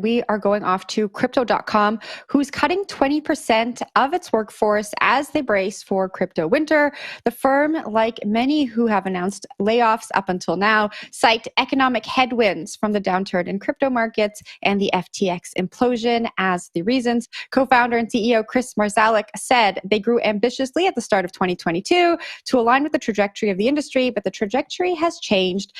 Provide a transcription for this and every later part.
We are going off to crypto.com, who's cutting 20% of its workforce as they brace for crypto winter. The firm, like many who have announced layoffs up until now, cite economic headwinds from the downturn in crypto markets and the FTX implosion as the reasons. Co-founder and CEO Chris Marszalek said they grew ambitiously at the start of 2022 to align with the trajectory of the industry, but the trajectory has changed.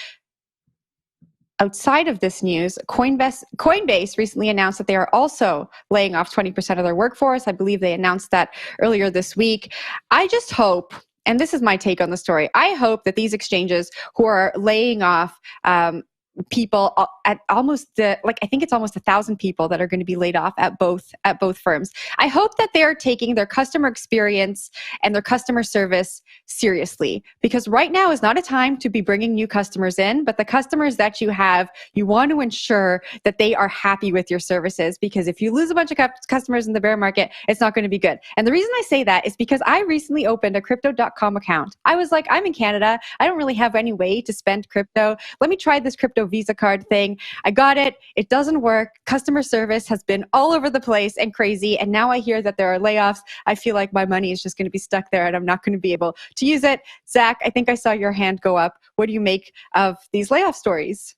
Outside of this news, Coinbase recently announced that they are also laying off 20% of their workforce. I believe they announced that earlier this week. I just hope, and this is my take on the story, I hope that these exchanges who are laying off people at almost I think it's almost 1,000 people that are going to be laid off at both firms. I hope that they are taking their customer experience and their customer service seriously, because right now is not a time to be bringing new customers in, but the customers that you have, you want to ensure that they are happy with your services, because if you lose a bunch of customers in the bear market, it's not going to be good. And the reason I say that is because I recently opened a crypto.com account. I was like, I'm in Canada. I don't really have any way to spend crypto. Let me try this crypto Visa card thing. I got it. It doesn't work. Customer service has been all over the place and crazy. And now I hear that there are layoffs. I feel like my money is just going to be stuck there and I'm not going to be able to use it. Zach, I think I saw your hand go up. What do you make of these layoff stories?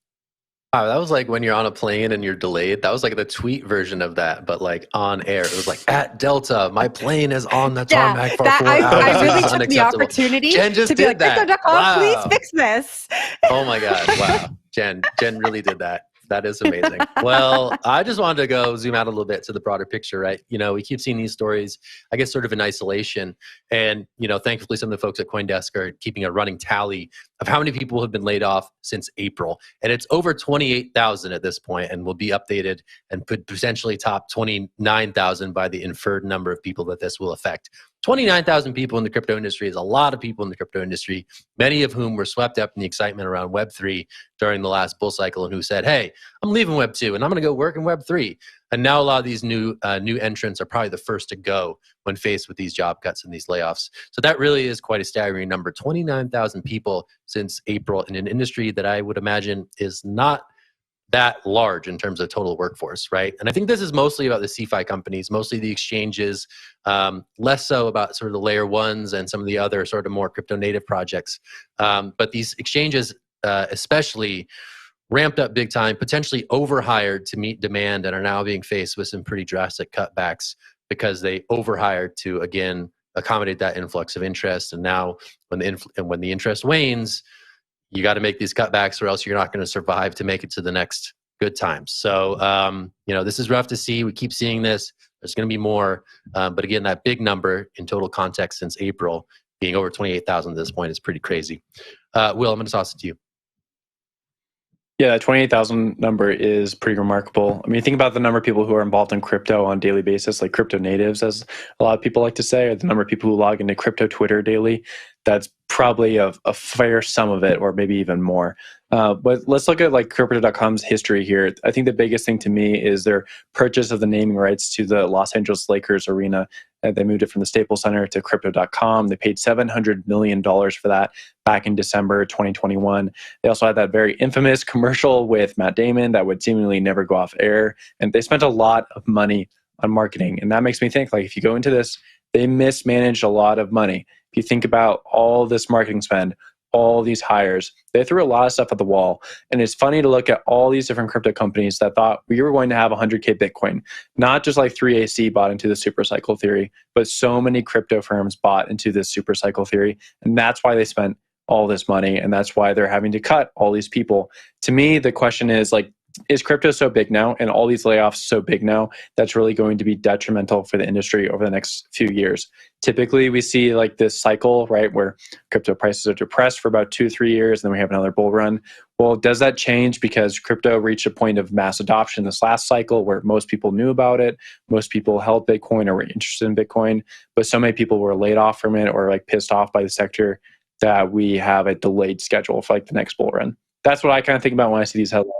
Wow, that was like when you're on a plane and you're delayed. That was like the tweet version of that, but like on air. It was like, at Delta, my plane is on the tarmac for 4 hours. I really took the opportunity Jen just to be did like, that. crypto.com, Wow. please fix this. Oh my God, wow. Jen really did that. That is amazing. Well, I just wanted to go zoom out a little bit to the broader picture, right? You know, we keep seeing these stories, I guess, sort of in isolation. And, you know, thankfully, some of the folks at CoinDesk are keeping a running tally of how many people have been laid off since April. And it's over 28,000 at this point, and will be updated and could potentially top 29,000 by the inferred number of people that this will affect. 29,000 people in the crypto industry is a lot of people in the crypto industry, many of whom were swept up in the excitement around Web3 during the last bull cycle, and who said, hey, I'm leaving Web2 and I'm going to go work in Web3. And now a lot of these new entrants are probably the first to go when faced with these job cuts and these layoffs. So that really is quite a staggering number. 29,000 people since April in an industry that I would imagine is not that large in terms of total workforce, right? And I think this is mostly about the CeFi companies, mostly the exchanges, less so about sort of the layer ones and some of the other sort of more crypto native projects. But these exchanges especially ramped up big time, potentially overhired to meet demand, and are now being faced with some pretty drastic cutbacks because they overhired to, again, accommodate that influx of interest. And now when the interest wanes, you got to make these cutbacks, or else you're not going to survive to make it to the next good times. So, you know, this is rough to see. We keep seeing this. There's going to be more. But again, that big number in total context since April being over 28,000 at this point is pretty crazy. Will, I'm going to toss it to you. Yeah, that 28,000 number is pretty remarkable. I mean, think about the number of people who are involved in crypto on a daily basis, like crypto natives, as a lot of people like to say, or the number of people who log into crypto Twitter daily. That's probably a fair sum of it, or maybe even more. But let's look at like crypto.com's history here. I think the biggest thing to me is their purchase of the naming rights to the Los Angeles Lakers arena. They moved it from the Staples Center to crypto.com. They paid $700 million for that back in December 2021. They also had that very infamous commercial with Matt Damon that would seemingly never go off air. And they spent a lot of money on marketing. And that makes me think, like, if you go into this, they mismanaged a lot of money. If you think about all this marketing spend, all these hires, they threw a lot of stuff at the wall. And it's funny to look at all these different crypto companies that thought we were going to have 100K Bitcoin. Not just like 3AC bought into the super cycle theory, but so many crypto firms bought into this super cycle theory. And that's why they spent all this money. And that's why they're having to cut all these people. To me, the question is, like, is crypto so big now and all these layoffs so big now that's really going to be detrimental for the industry over the next few years? Typically, we see like this cycle, right, where crypto prices are depressed for about 2-3 years, and then we have another bull run. Well, does that change because crypto reached a point of mass adoption this last cycle where most people knew about it, most people held Bitcoin or were interested in Bitcoin, but so many people were laid off from it or like pissed off by the sector that we have a delayed schedule for like the next bull run? That's what I kind of think about when I see these headlines.